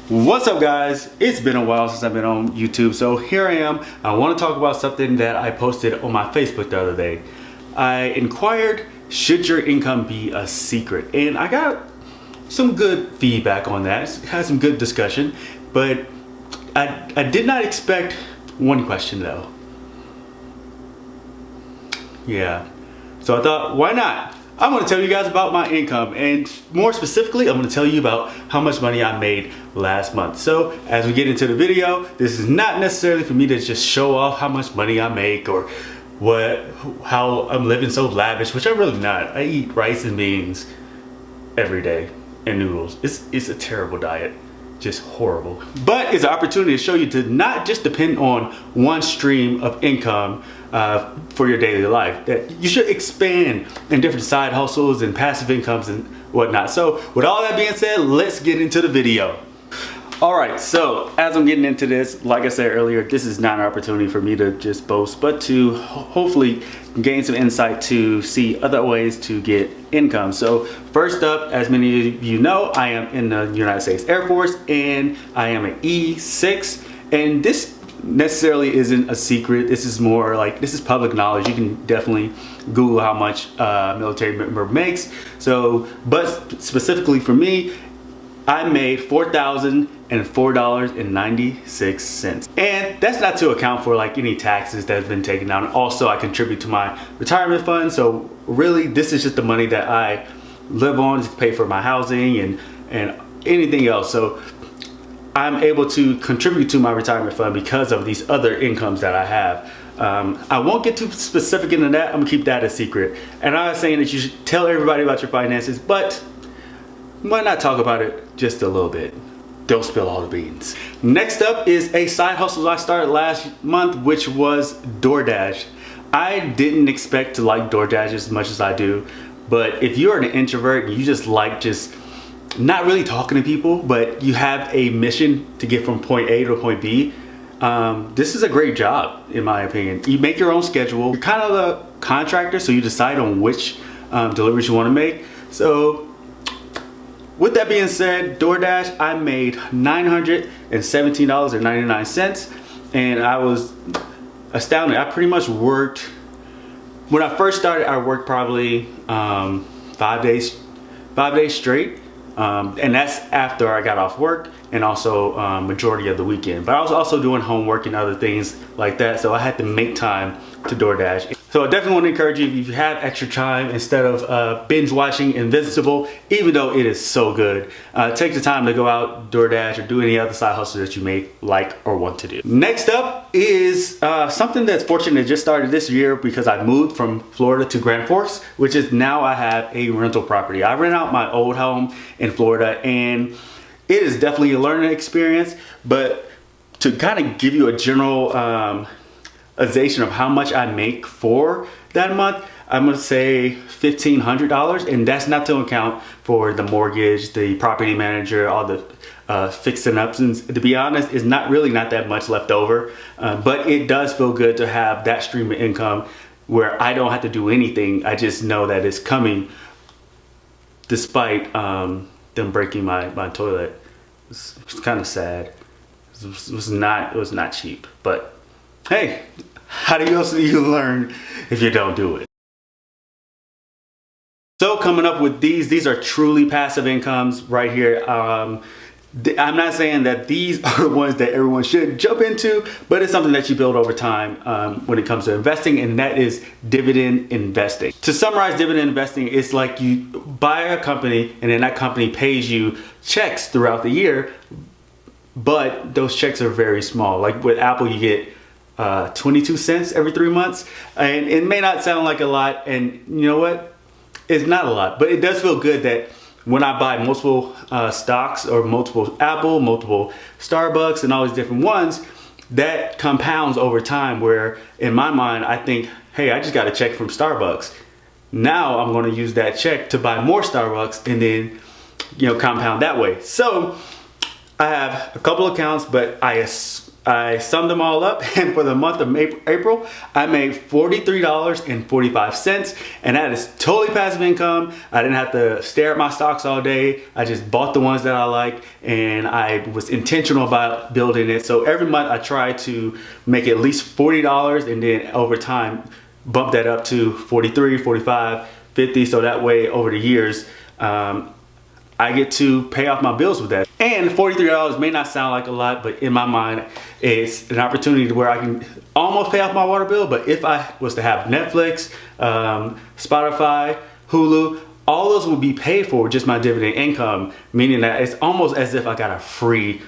What's up, guys? It's been a while since I've been on YouTube, so here I am. I want to talk about something that I posted on my Facebook the other day. I inquired, should your income be a secret? And I got some good feedback on that. Had some good discussion, but I did not expect one question though. Yeah, so I thought, why not? I'm going to tell you guys about my income, and more specifically, I'm going to tell you about how much money I made last month. So as we get into the video, this is not necessarily for me to just show off how much money I make or how I'm living so lavish, which I'm really not. I eat rice and beans every day and noodles. It's a terrible diet, just horrible. But it's an opportunity to show you to not just depend on one stream of income for your daily life, that you should expand in different side hustles and passive incomes and whatnot. So with all that being said, let's get into the video. Alright, so as I'm getting into this, like I said earlier, this is not an opportunity for me to just boast, but to hopefully gain some insight to see other ways to get income. So first up, as many of you know, I am in the United States Air Force and I am an E6, and this necessarily isn't a secret. This is more like, this is public knowledge. You can definitely Google how much a military member makes. So, but specifically for me, I made $4,004.96. And that's not to account for like any taxes that have been taken down. Also, I contribute to my retirement fund. So really, this is just the money that I live on to pay for my housing and anything else. So I'm able to contribute to my retirement fund because of these other incomes that I have. I won't get too specific into that. I'm gonna keep that a secret. And I'm not saying that you should tell everybody about your finances, but why not talk about it just a little bit? Don't spill all the beans. Next up is a side hustle I started last month, which was DoorDash. I didn't expect to like DoorDash as much as I do, but if you're an introvert and you just like not really talking to people, but you have a mission to get from point A to point B, this is a great job in my opinion. You make your own schedule. You're kind of a contractor, so you decide on which deliveries you want to make. So with that being said, DoorDash, I made $917.99, and I was astounded. I pretty much worked, when I first started, I worked probably 5 days straight. And that's after I got off work and also majority of the weekend. But I was also doing homework and other things like that, so I had to make time to DoorDash. So I definitely want to encourage you, if you have extra time, instead of binge watching Invincible, even though it is so good, take the time to go out, DoorDash, or do any other side hustle that you may like or want to do. Next up is something that's fortunate that just started this year because I moved from Florida to Grand Forks, which is now I have a rental property. I rent out my old home in Florida, and it is definitely a learning experience, but to kind of give you a general of how much I make for that month, I'm gonna say $1,500, and that's not to account for the mortgage, the property manager, all the fixing ups, and to be honest, it's not that much left over, but it does feel good to have that stream of income where I don't have to do anything. I just know that it's coming despite them breaking my toilet. It's kind of sad. It was not cheap, but hey, how else do you learn if you don't do it? So coming up with these are truly passive incomes right here. I'm not saying that these are the ones that everyone should jump into, but it's something that you build over time when it comes to investing, and that is dividend investing. To summarize dividend investing, it's like you buy a company and then that company pays you checks throughout the year, but those checks are very small. Like with Apple, you get 22 cents every 3 months, and it may not sound like a lot, and you know what? It's not a lot, but it does feel good that when I buy multiple stocks or multiple Apple, multiple Starbucks, and all these different ones, that compounds over time, where in my mind, I think, hey, I just got a check from Starbucks. Now I'm gonna use that check to buy more Starbucks and then, compound that way. So I have a couple accounts, but I I summed them all up, and for the month of April, I made $43.45, and that is totally passive income. I didn't have to stare at my stocks all day. I just bought the ones that I like, and I was intentional about building it. So every month I try to make at least $40, and then over time bump that up to 43, 45, 50, so that way over the years I get to pay off my bills with that. And $43 may not sound like a lot, but in my mind, it's an opportunity to where I can almost pay off my water bill. But if I was to have Netflix, Spotify, Hulu, all those would be paid for with just my dividend income, meaning that it's almost as if I got a free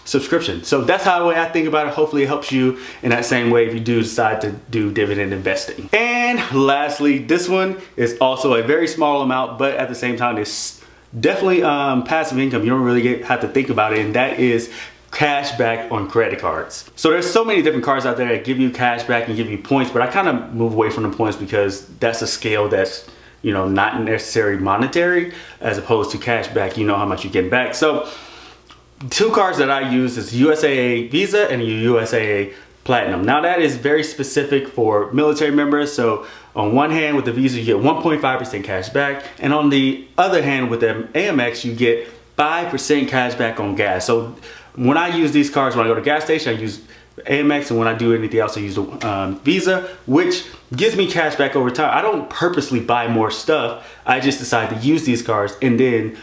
subscription. So that's how I think about it. Hopefully it helps you in that same way if you do decide to do dividend investing. And lastly, this one is also a very small amount, but at the same time, it's definitely passive income. You don't really have to think about it, and that is cash back on credit cards. So there's so many different cards out there that give you cash back and give you points, but I kind of move away from the points because that's a scale that's, you know, not necessarily monetary, as opposed to cash back, you know how much you get back. So two cards that I use is USAA Visa and USAA Platinum. Now that is very specific for military members. So on one hand with the Visa you get 1.5% cash back, and on the other hand with the Amex you get 5% cash back on gas. So when I use these cards, when I go to gas station I use Amex, and when I do anything else I use the Visa, which gives me cash back over time. I don't purposely buy more stuff. I just decide to use these cards, and then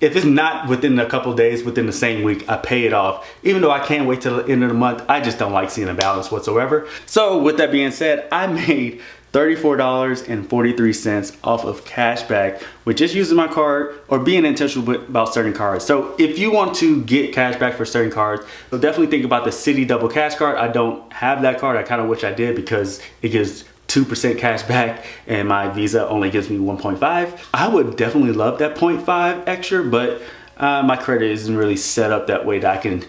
if it's not within a couple of days, within the same week, I pay it off. Even though I can't wait till the end of the month, I just don't like seeing a balance whatsoever. So with that being said, I made $34.43 off of cash back with just using my card or being intentional about certain cards. So if you want to get cash back for certain cards, so definitely think about the Citi Double Cash card. I don't have that card. I kind of wish I did because it gives 2% cash back and my Visa only gives me 1.5. I would definitely love that 0.5 extra, but my credit isn't really set up that way that I can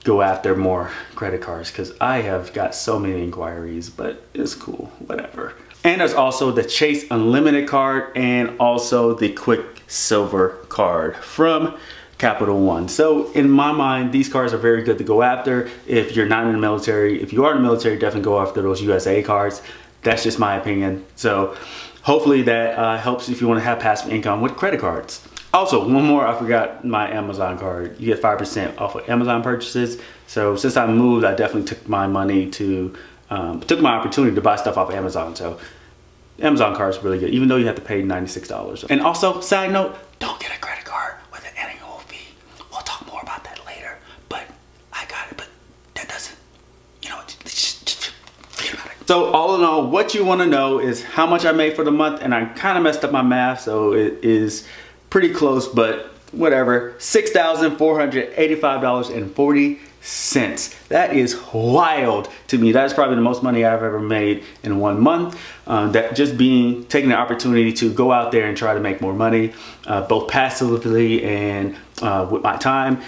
go after more credit cards because I have got so many inquiries, but it's cool, whatever. And there's also the Chase Unlimited card and also the Quicksilver card from Capital One. So in my mind, these cards are very good to go after if you're not in the military. If you are in the military, definitely go after those USA cards. That's just my opinion. So hopefully that helps if you want to have passive income with credit cards. Also, one more, I forgot my Amazon card. You get 5% off of Amazon purchases. So since I moved, I definitely took my money to, took my opportunity to buy stuff off of Amazon. So Amazon card is really good, even though you have to pay $96. And also, side note, don't get a credit card with an annual fee. We'll talk more about that later, but I got it, but that doesn't, you know, just forget about it. So all in all, what you want to know is how much I made for the month, and I kind of messed up my math, so it is pretty close, but whatever. $6,485.40. That is wild to me. That's probably the most money I've ever made in 1 month. That just taking the opportunity to go out there and try to make more money, both passively and with my time.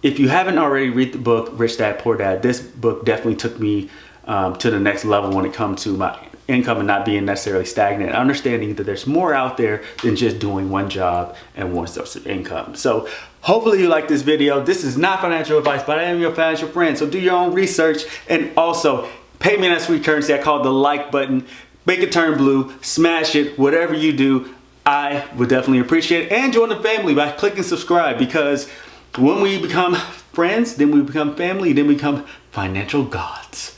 If you haven't already read the book Rich Dad Poor Dad, this book definitely took me to the next level when it comes to my income and not being necessarily stagnant, understanding that there's more out there than just doing one job and one source of income. So hopefully you like this video. This is not financial advice, but I am your financial friend. So do your own research, and also pay me that sweet currency I call the like button. Make it turn blue, smash it, whatever you do, I would definitely appreciate it. And join the family by clicking subscribe, because when we become friends, then we become family, then we become financial gods.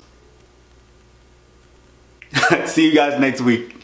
See you guys next week.